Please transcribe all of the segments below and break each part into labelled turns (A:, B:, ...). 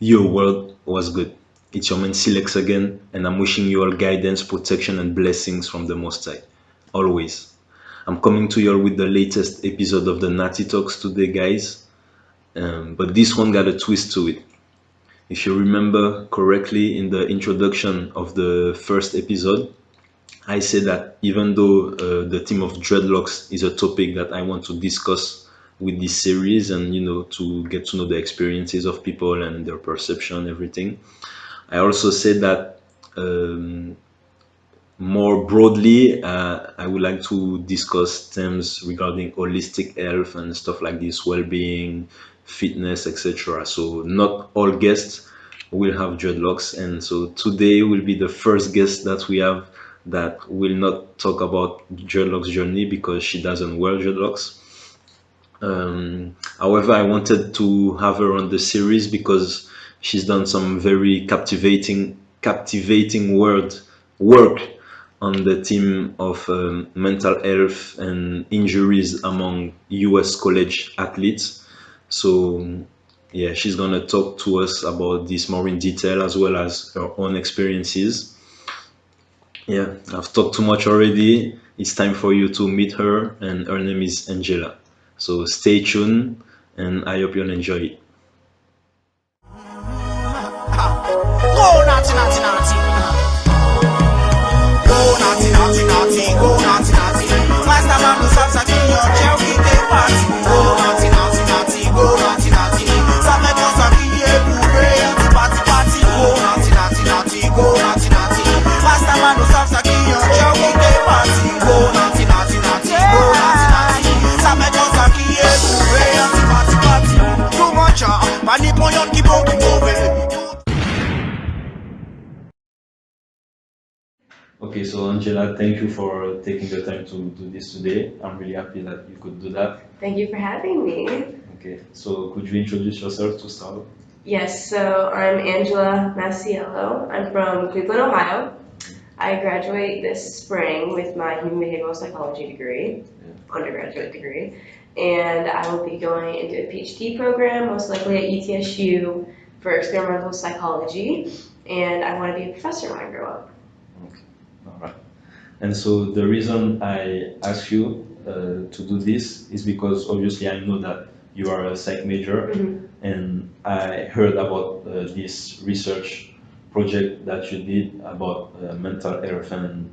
A: Your world was good. It's your man Silex again, and I'm wishing you all guidance, protection, and blessings from the Most High. Always. I'm coming to you all with the latest episode of the Natty Talks today, guys. But this one got a twist to it. If you remember correctly in the introduction of the first episode, I said that even though the theme of dreadlocks is a topic that I want to discuss with this series and to get to know the experiences of people and their perception, everything, I also said that more broadly, I would like to discuss themes regarding holistic health and stuff like this, well-being, fitness, etc. So not all guests will have dreadlocks, and so today will be the first guest that we have that will not talk about dreadlocks journey because she doesn't wear dreadlocks. However, I wanted to have her on the series because she's done some very captivating work on the theme of mental health and injuries among U.S. college athletes. So, yeah, she's gonna talk to us about this more in detail as well as her own experiences. Yeah, I've talked too much already. It's time for you to meet her, and her name is Angela. So stay tuned, and I hope you'll enjoy it.
B: Go naughty, naughty, naughty. Go naughty, naughty, naughty. Go naughty, naughty. Master man who stops at your chair, we take party. Go naughty, naughty, naughty. Go naughty, naughty. Some make us a key, pray, party, party. Go naughty, naughty, naughty. Go naughty, naughty. Master man who stops at your chair, we take party. Go naughty, naughty, naughty. Go naughty, naughty. Some make us a key, pray, party, party. Too much, panic on your keep on moving.
A: Okay, so Angela, thank you for taking the time to do this today. I'm really happy that you could do that.
C: Thank you for having me.
A: Okay, so could you introduce yourself to start?
C: Yes, so I'm Angela Masiello. I'm from Cleveland, Ohio. I graduate this spring with my human behavioral psychology degree, undergraduate degree, and I will be going into a PhD program, most likely at ETSU for experimental psychology, and I want to be a professor when I grow up.
A: Okay, all right. And so the reason I ask you to do this is because obviously I know that you are a psych major, and I heard about this research project that you did about mental health and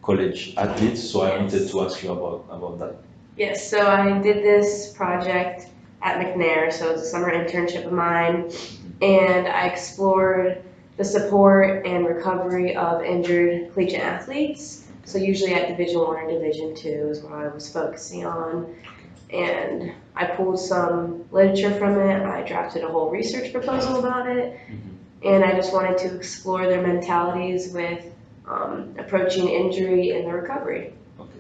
A: college athletes. So I wanted to ask you about that.
C: Yes, so I did this project at McNair, so it was a summer internship of mine, and I explored the support and recovery of injured collegiate athletes. So usually at Division One or Division Two is what I was focusing on, and I pulled some literature from it. I drafted a whole research proposal about it, and I just wanted to explore their mentalities with approaching injury and the recovery.
A: Okay.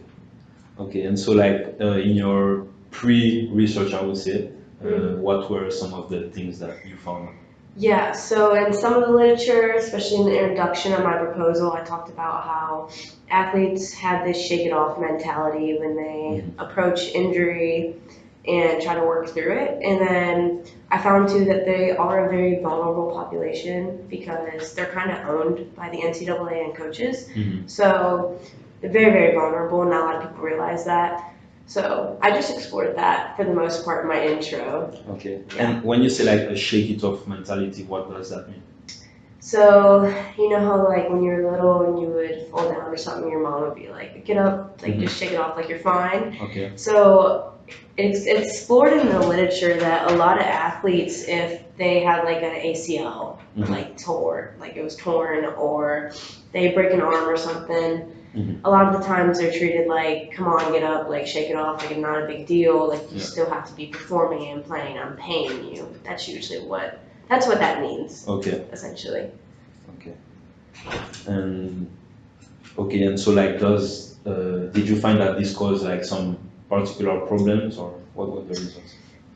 A: Okay, and so like in your pre-research, I would say, what were some of the things that you found?
C: Yeah, so in some of the literature, especially in the introduction of my proposal, I talked about how athletes have this shake it off mentality when they approach injury and try to work through it. And then I found too that they are a very vulnerable population because they're kind of owned by the NCAA and coaches. So they're very, very vulnerable, and not a lot of people realize that. So I just explored that for the most part in my intro.
A: Okay. And when you say like a shake it off mentality, what does that mean?
C: So you know how like when you were little and you would fall down or something, your mom would be like, get up, like just shake it off like you're fine.
A: Okay.
C: So it's explored in the literature that a lot of athletes, if they had like an ACL, like like it was torn, or they break an arm or something, a lot of the times they're treated like, come on, get up, like shake it off, like it's not a big deal, like you still have to be performing and playing, I'm paying you. That's usually that's what that means.
A: Okay.
C: Essentially.
A: Okay. And okay, and so like did you find that this caused like some particular problems, or what were the results?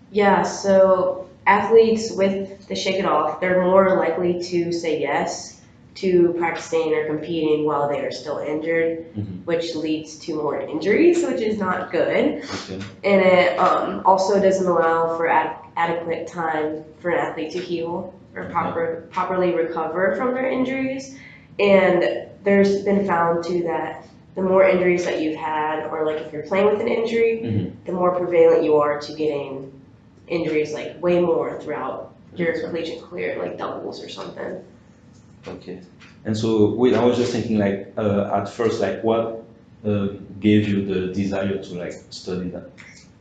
C: Yeah, so athletes with the shake it off, they're more likely to say yes to practicing or competing while they are still injured,
A: Mhm.
C: which leads to more injuries, which is not good.
A: Okay.
C: And it also doesn't allow for adequate time for an athlete to heal or properly recover from their injuries. And there's been found too that the more injuries that you've had, or like if you're playing with an injury,
A: Mhm.
C: the more prevalent you are to getting injuries, like way more throughout your collegiate career, like doubles or something.
A: Okay. And so, wait, I was just thinking, like, at first, like, what gave you the desire to, like, study that?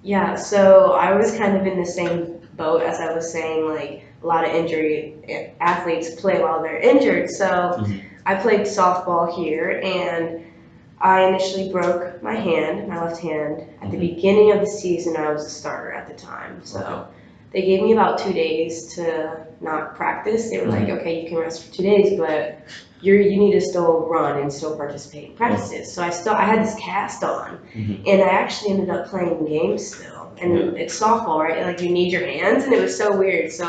C: Yeah, so I was kind of in the same boat as I was saying, like a lot of injury athletes play while they're injured. So
A: Mhm.
C: I played softball here, and I initially broke my hand, my left hand, at the beginning of the season. I was a starter at the time. So they gave me about 2 days to not practice. They were like, okay, you can rest for 2 days, but you need to still run and still participate in practices. So I had this cast on, and I actually ended up playing games still. And it's softball, right? Like you need your hands, and it was so weird. So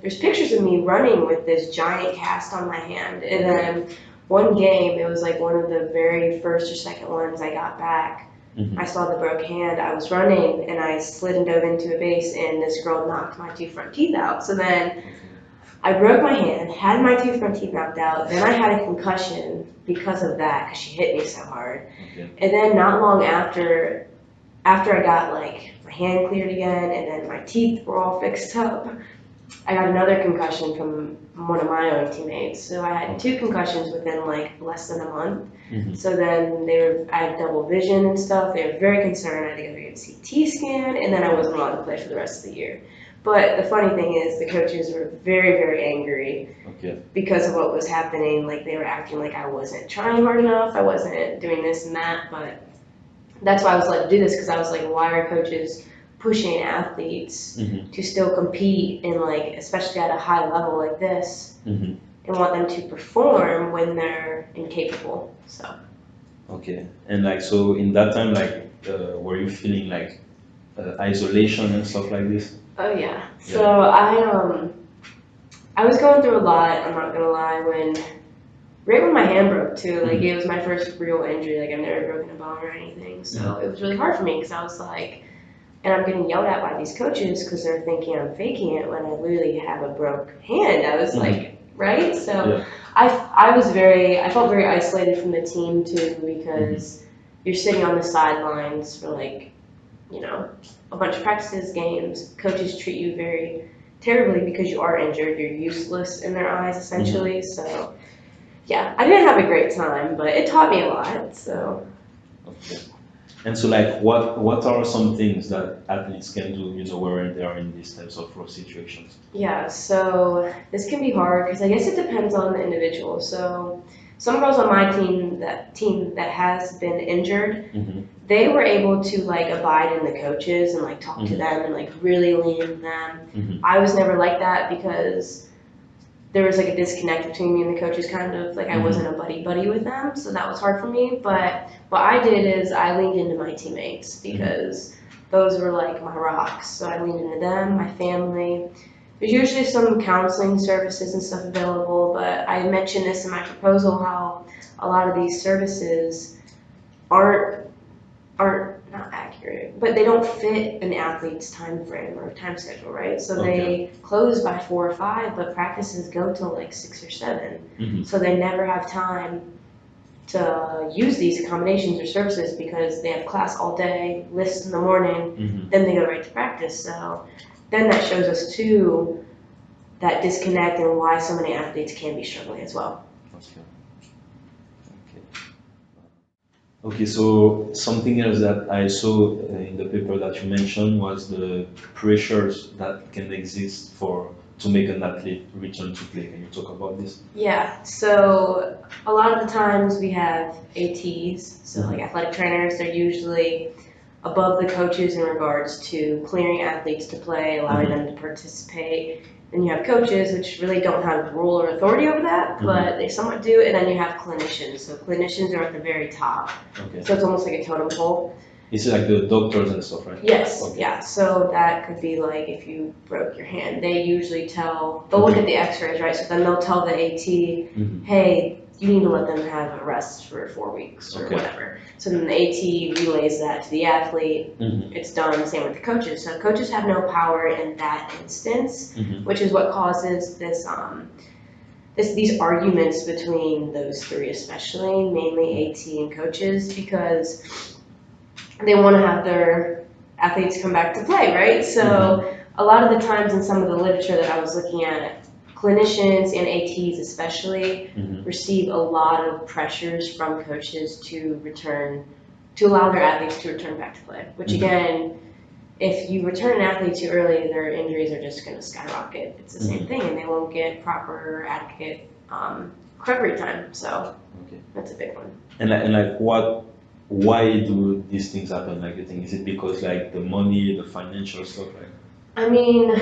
C: there's pictures of me running with this giant cast on my hand, and then one game, it was like one of the very first or second ones I got back. I saw the broke hand. I was running and I slid and dove into a base, and this girl knocked my 2 front teeth out. So then I broke my hand, had my 2 front teeth knocked out. Then I had a concussion because of that, because she hit me so hard. And then not long after I got like my hand cleared again, and then my teeth were all fixed up, I got another concussion from one of my own teammates. So I had 2 concussions within like less than a month. So then I had double vision and stuff. They were very concerned. I had to go get a CT scan, and then I wasn't allowed to play for the rest of the year. But the funny thing is, the coaches were very, very angry because of what was happening. Like they were acting like I wasn't trying hard enough. I wasn't doing this and that. But that's why I was let to do this, because I was like, why are coaches pushing athletes to still compete in, like, especially at a high level like this, and want them to perform when they're incapable. So
A: Okay. And like, so in that time, like, were you feeling like isolation and stuff like this?
C: oh yeah. So I was going through a lot, I'm not gonna lie, right when my hand broke too. Like it was my first real injury. Like I've never broken a bone or anything, so it was really hard for me, because I was like, and I'm getting yelled at by these coaches because they're thinking I'm faking it when I literally have a broke hand. I was like, right? So I felt very isolated from the team too, because you're sitting on the sidelines for like, a bunch of practices, games. Coaches treat you very terribly because you are injured. You're useless in their eyes, essentially. So yeah, I didn't have a great time, but it taught me a lot. So.
A: Okay. And so, like, what are some things that athletes can do, when they are in these types of rough situations?
C: Yeah, so this can be hard because I guess it depends on the individual. So some girls on my team that has been injured, they were able to like abide in the coaches and like talk to them and like really lean into them. I was never like that because there was like a disconnect between me and the coaches, kind of like I wasn't a buddy with them, so that was hard for me. But what I did is I leaned into my teammates, because those were like my rocks. So I leaned into them, my family. There's usually some counseling services and stuff available, but I mentioned this in my proposal, how a lot of these services aren't not accurate, but they don't fit an athlete's time frame or time schedule, right? So they close by 4 or 5, but practices go till like 6 or 7. So they never have time to use these accommodations or services because they have class all day, lists in the morning, then they go right to practice. So then that shows us too that disconnect and why so many athletes can be struggling as well.
A: Okay, so something else that I saw in the paper that you mentioned was the pressures that can exist to make an athlete return to play. Can you talk about this?
C: Yeah, so a lot of the times we have ATs, so like athletic trainers. They're usually above the coaches in regards to clearing athletes to play, allowing them to participate. Then you have coaches, which really don't have rule or authority over that, but they somewhat do. And then you have clinicians. So clinicians are at the very top. So it's almost like a totem pole.
A: It's like the doctors and stuff, right?
C: Yes,
A: Okay.
C: yeah. So that could be like if you broke your hand, they usually they'll look at the x-rays, right? So then they'll tell the AT, hey, you need to let them have a rest for 4 weeks or whatever. So then the AT relays that to the athlete. It's done. Same with the coaches. So coaches have no power in that instance, which is what causes these arguments between those three, especially mainly AT and coaches, because they want to have their athletes come back to play, right? So a lot of the times in some of the literature that I was looking at, clinicians and ATs especially receive a lot of pressures from coaches to allow their athletes to return back to play, which again, if you return an athlete too early, their injuries are just going to skyrocket. It's the same thing, and they won't get proper, adequate recovery time. So that's a big one.
A: And like why do these things happen? Like, you think, is it because like the money, the financial stuff, like?
C: I mean,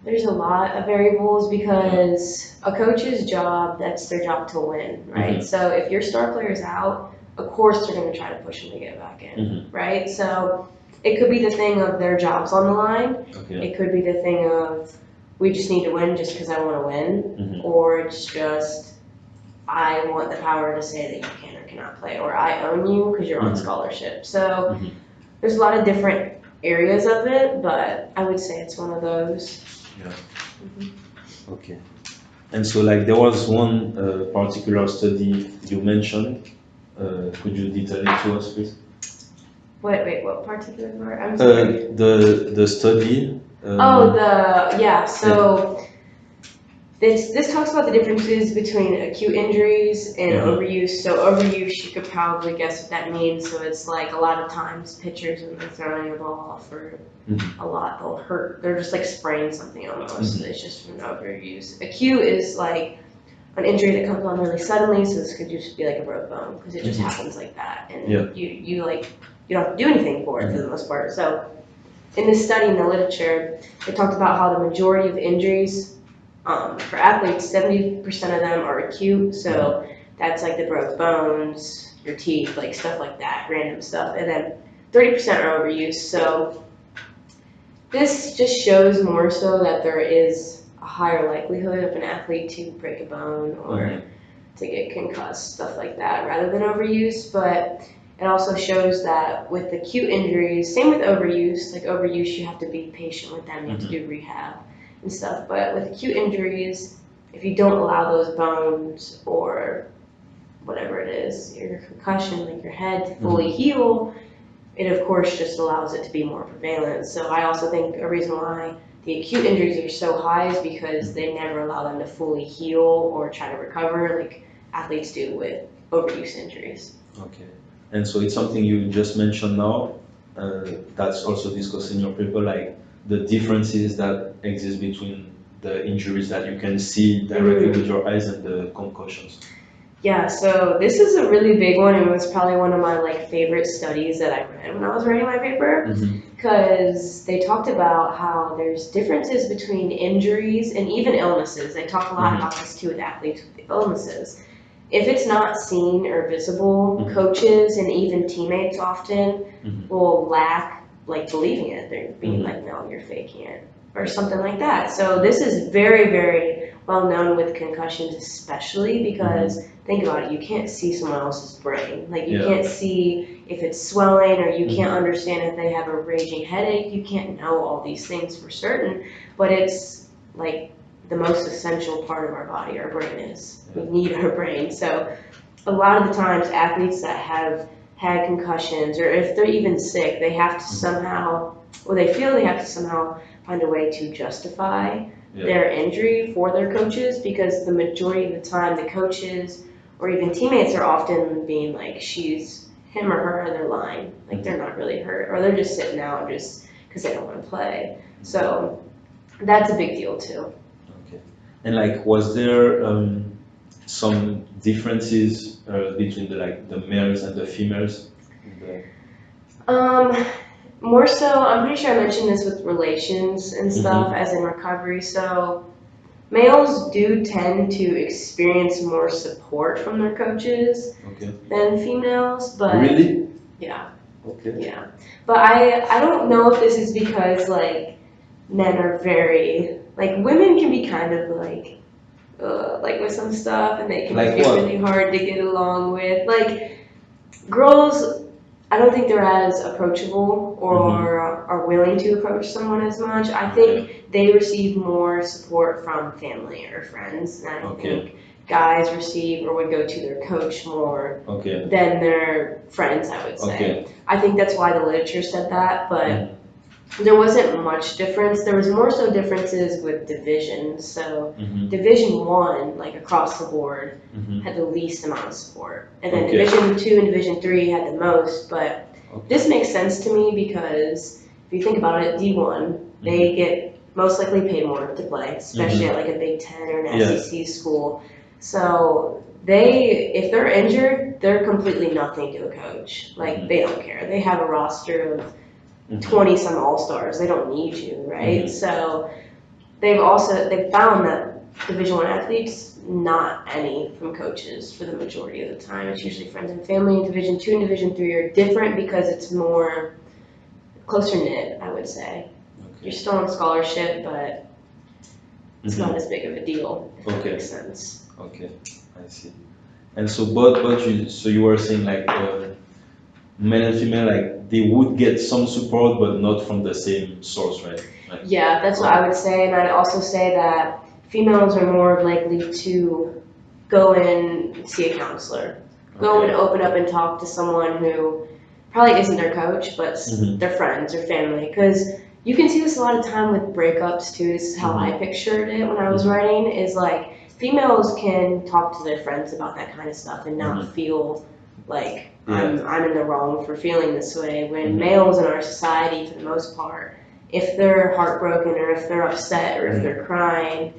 C: there's a lot of variables because a coach's job, that's their job to win, right? So if your star player is out, of course they're going to try to push them to get back in, right? So it could be the thing of their job's on the line. It could be the thing of we just need to win just because I want to win, or it's just I want the power to say that you can or cannot play, or I own you because you're on scholarship. So there's a lot of different areas of it, but I would say it's one of those.
A: Okay. And so like there was one particular study you mentioned. Could you detail it to us, please?
C: Wait, what particular part? I'm sorry.
A: The study.
C: So this talks about the differences between acute injuries and overuse. So overuse, you could probably guess what that means. So it's like a lot of times pitchers, when they're throwing a ball for a lot, they'll hurt. They're just like spraying something almost. It's just from overuse. Acute is like an injury that comes on really suddenly. So this could just be like a broke bone because it just happens like that, and you don't have to do anything for it for the most part. So in this study in the literature, they talked about how the majority of injuries for athletes, 70% of them are acute. So that's like the broke bones, your teeth, like stuff like that, random stuff. And then 30% are overuse. So this just shows more so that there is a higher likelihood of an athlete to break a bone or to get concussed, stuff like that, rather than overuse. But it also shows that with acute injuries, same with overuse, like overuse, you have to be patient with them, you have to do rehab and stuff. But with acute injuries, if you don't allow those bones or whatever it is, your concussion, like your head, to fully heal, it of course just allows it to be more prevalent. So I also think a reason why the acute injuries are so high is because they never allow them to fully heal or try to recover like athletes do with overuse injuries.
A: Okay. And so it's something you just mentioned now, that's also discussed in your paper, like the differences that exist between the injuries that you can see directly with your eyes and the concussions.
C: Yeah, so this is a really big one. It was probably one of my favorite studies that I read when I was writing my paper, because they talked about how there's differences between injuries and even illnesses. They talk a lot about this too with athletes with illnesses. If it's not seen or visible, coaches and even teammates often will lack believing it. They're being like, no, you're faking it, or something like that. So this is very, very well known with concussions, especially because think about it, you can't see someone else's brain. Like you can't see if it's swelling, or you can't understand if they have a raging headache. You can't know all these things for certain, but it's like the most essential part of our body, our brain is. We need our brain. So a lot of the times athletes that have had concussions, or if they're even sick, they have to somehow, or they feel they have to somehow find a way to justify their injury for their coaches, because the majority of the time the coaches or even teammates are often being like, she's him or her, they're lying. Like they're not really hurt, or they're just sitting out just because they don't want to play. So that's a big deal too.
A: Okay. And was there some differences between the males and the females?
C: More so, I'm pretty sure I mentioned this with relations and stuff, as in recovery. So males do tend to experience more support from their coaches than females, but
A: really?
C: Yeah.
A: Okay.
C: Yeah. But I don't know if this is because like men are very like women can be kind of like with some stuff and they can
A: Like
C: be
A: what?
C: really hard to get along with. Like girls, I don't think they're as approachable or are willing to approach someone as much. I think they receive more support from family or friends, and I
A: Okay.
C: think guys receive or would go to their coach more
A: Okay.
C: than their friends, I would say.
A: Okay.
C: I think that's why the literature said that, but there wasn't much difference. There was more so differences with divisions. So Division 1, like across the board, had the least amount of support. And then
A: Okay.
C: Division 2 and Division 3 had the most, but this makes sense to me because if you think about it, D1, they get most likely paid more to play, especially at like a Big Ten or an SEC school. So if they're injured, they're completely nothing to a coach. Like they don't care. They have a roster of 20 some all-stars. They don't need you, right? So they've found that Division 1 athletes, not any from coaches for the majority of the time. It's usually friends and family. And Division 2 and Division 3 are different because it's more closer knit, I would say. You're still on scholarship, but it's not as big of a deal. If that makes sense.
A: Okay, I see. And so, so you were saying like male and female, like they would get some support, but not from the same source, right? Like,
C: yeah, that's what I would say, and I'd also say that females are more likely to go and see a counselor, go and open up and talk to someone who probably isn't their coach, but their friends or family, because you can see this a lot of time with breakups too. This is how I pictured it when I was writing, is like females can talk to their friends about that kind of stuff and not feel like I'm in the wrong for feeling this way, when males in our society, for the most part, if they're heartbroken or if they're upset or if they're crying,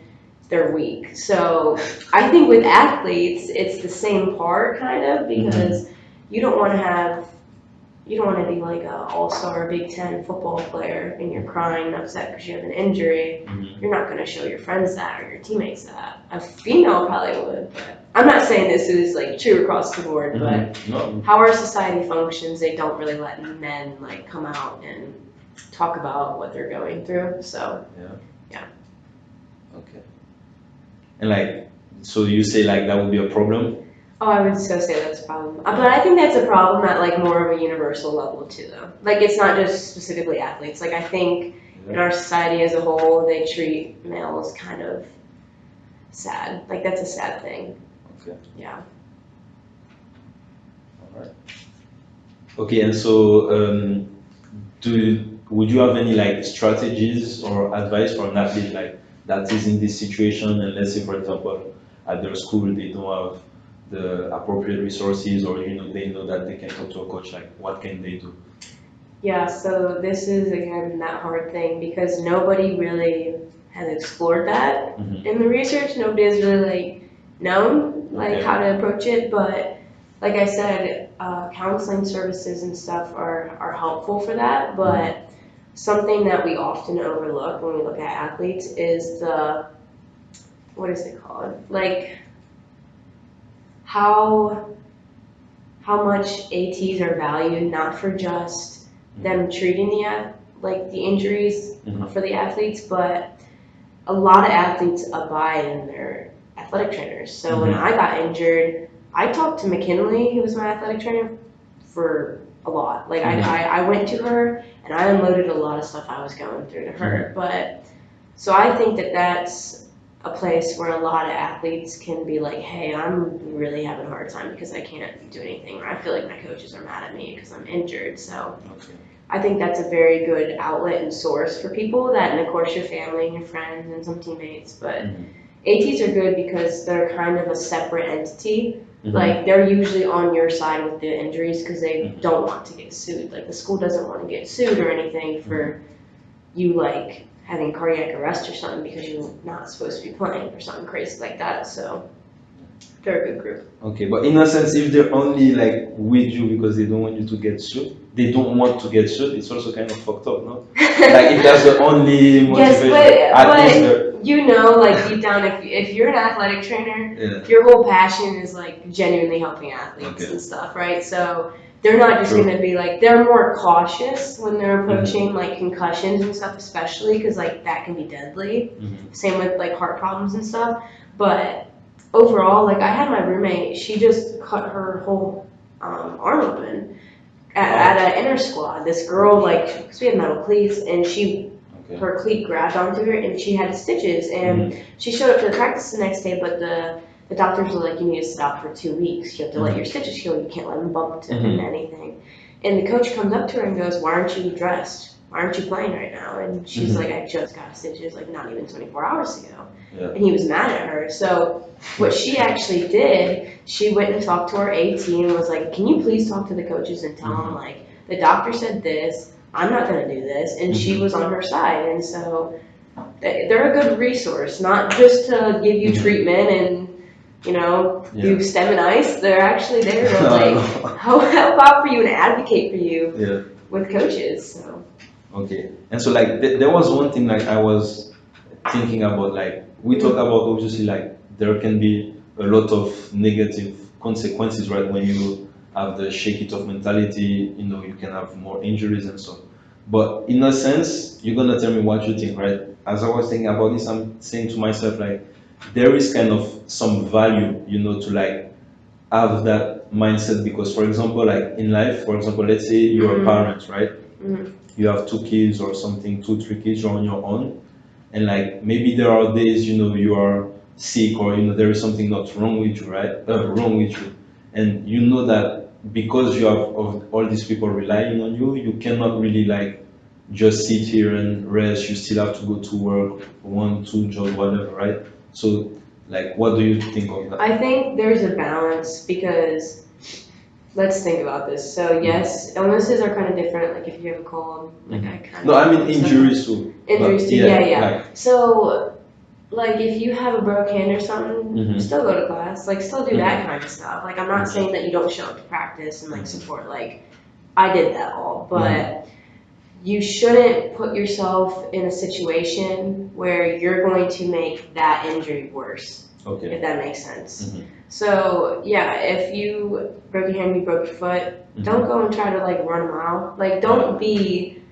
C: they're weak. So I think with athletes, it's the same part kind of, because you don't want to be like an all-star Big Ten football player and you're crying and upset because you have an injury. You're not going to show your friends that or your teammates that. A female probably would, but I'm not saying this is like true across the board, but how our society functions, they don't really let men like come out and talk about what they're going through. So yeah.
A: Okay. And like, so you say like that would be a problem?
C: Oh, I would so say that's a problem. But I think that's a problem at like more of a universal level too, though. Like it's not just specifically athletes. Like I think in our society as a whole, they treat males kind of sad. Like that's a sad thing.
A: Okay.
C: Yeah.
A: All right. Okay, and so would you have any like strategies or advice for an athlete like that is in this situation, and let's say for example at their school they don't have the appropriate resources, or they know that they can talk to a coach, like what can they do?
C: Yeah, so this is again that hard thing because nobody really has explored that in the research. Nobody has really like known like how to approach it, but like I said, counseling services and stuff are helpful for that, but something that we often overlook when we look at athletes is what is it called? Like how much ATs are valued, not for just them treating the injuries for the athletes, but a lot of athletes abide in their athletic trainers. So when I got injured, I talked to McKinley, who was my athletic trainer, for a lot. Like I went to her and I unloaded a lot of stuff I was going through to her. But so I think that that's a place where a lot of athletes can be like, hey, I'm really having a hard time because I can't do anything, or I feel like my coaches are mad at me because I'm injured. So I think that's a very good outlet and source for people that, and of course your family and your friends and some teammates, but ATs are good because they're kind of a separate entity. Like they're usually on your side with the injuries because they don't want to get sued. Like the school doesn't want to get sued or anything for you like having cardiac arrest or something because you're not supposed to be playing or something crazy like that. So they're a good group.
A: Okay, but in a sense, if they're only like with you because they don't want you to get sued, they don't want to get sued, it's also kind of fucked up, no? Like if that's the only motivation,
C: but you know, like deep down, if you're an athletic trainer, your whole passion is like genuinely helping athletes and stuff, right? So they're not just
A: True.
C: going to be like, they're more cautious when they're approaching like concussions and stuff, especially because like that can be deadly. Same with like heart problems and stuff. But overall, like I had my roommate, she just cut her whole arm open at an inner squad. This girl, like, because we had metal cleats, and her cleat grabbed onto her and she had stitches. And she showed up to the practice the next day, but the doctors were like, you need to stop for 2 weeks. You have to let your stitches heal. You can't let them bump into anything. And the coach comes up to her and goes, why aren't you dressed? Why aren't you playing right now? And she's like, I just got stitches, like not even 24 hours ago.
A: Yeah.
C: And he was mad at her. So what she actually did, she went and talked to our A team and was like, can you please talk to the coaches and tell them, like, the doctor said this, I'm not going to do this. And she was on her side. And so they're a good resource, not just to give you treatment and, you know, do stem and ice. They're actually there to like help out for you and advocate for you with coaches. So.
A: Okay. And so like there was one thing like I was thinking about, like we talk about obviously like there can be a lot of negative consequences, right? When you have the shake it off mentality, you know, you can have more injuries and so. But in a sense, you're gonna tell me what you think, right? As I was thinking about this, I'm saying to myself like there is kind of some value, you know, to like have that mindset, because for example, like in life, for example, let's say you're a parent, right? You have 2 kids or something, 2, 3 kids, you're on your own, and like maybe there are days, you know, you are sick or you know there is something not wrong with you, right? Wrong with you, and you know that because you have all these people relying on you, you cannot really like just sit here and rest. You still have to go to work, 1, 2 jobs, whatever, right? So like, what do you think of that?
C: I think there's a balance because let's think about this. So yes, illnesses are kind of different. Like if you have a cold, like I kind of.
A: No, I mean injuries too.
C: Injuries
A: But
C: too. Yeah.
A: Like,
C: So like if you have a broke hand or something, still go to class. Like still do that kind of stuff. Like I'm not saying that you don't show up to practice and like support. Like I did that all, but you shouldn't put yourself in a situation where you're going to make that injury worse.
A: Okay.
C: If that makes sense. So yeah, if you broke your hand, you broke your foot, don't go and try to like run a mile. Like don't be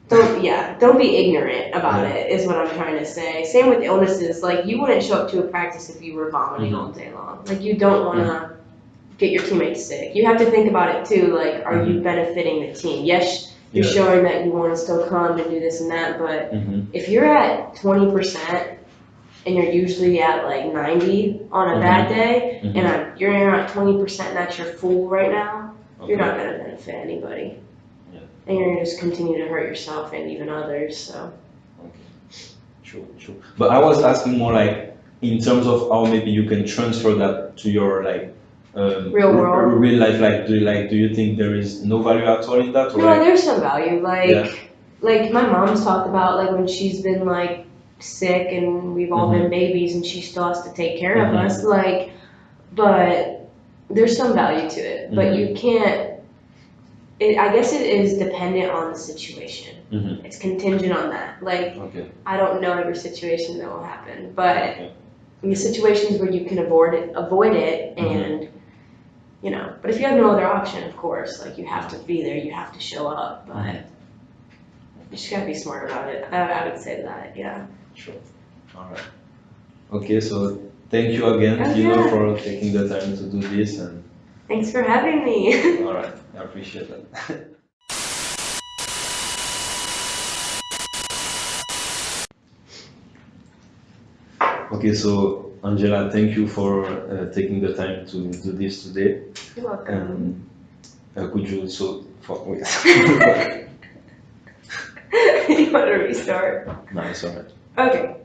C: ignorant about it is what I'm trying to say. Same with illnesses. Like you wouldn't show up to a practice if you were vomiting all day long. Like you don't want to get your teammates sick. You have to think about it too. Like, are you benefiting the team? Yes, you're showing that you want to still come and do this and that, but if you're at 20% and you're usually at like 90 on a bad day, and you're at 20% and that's your full right now, you're not going to benefit anybody. And you're going to just continue to hurt yourself and even others, so.
A: True. But I was asking more like, in terms of how maybe you can transfer that to your like,
C: real world,
A: real life. Do you think there is no value at all in that? Or
C: no, there's some value. Like my mom's talked about like when she's been like sick and we've all been babies and she still has to take care of us. Like, but there's some value to it. But you can't. I guess it is dependent on the situation. It's contingent on that. Like, I don't know every situation that will happen, but in the situations where you can avoid it, and you know. But if you have no other option, of course, like you have to be there, you have to show up. But you just gotta be smart about it. I would say that, yeah.
A: Sure. All right. Okay, so thank you again, for taking the time to do this, and
C: thanks for having me.
A: all right, I appreciate that. Okay, so Angela, thank you for taking the time to do this today.
C: You're welcome.
A: Could you also wait?
C: You want to restart?
A: No, it's alright.
C: Okay.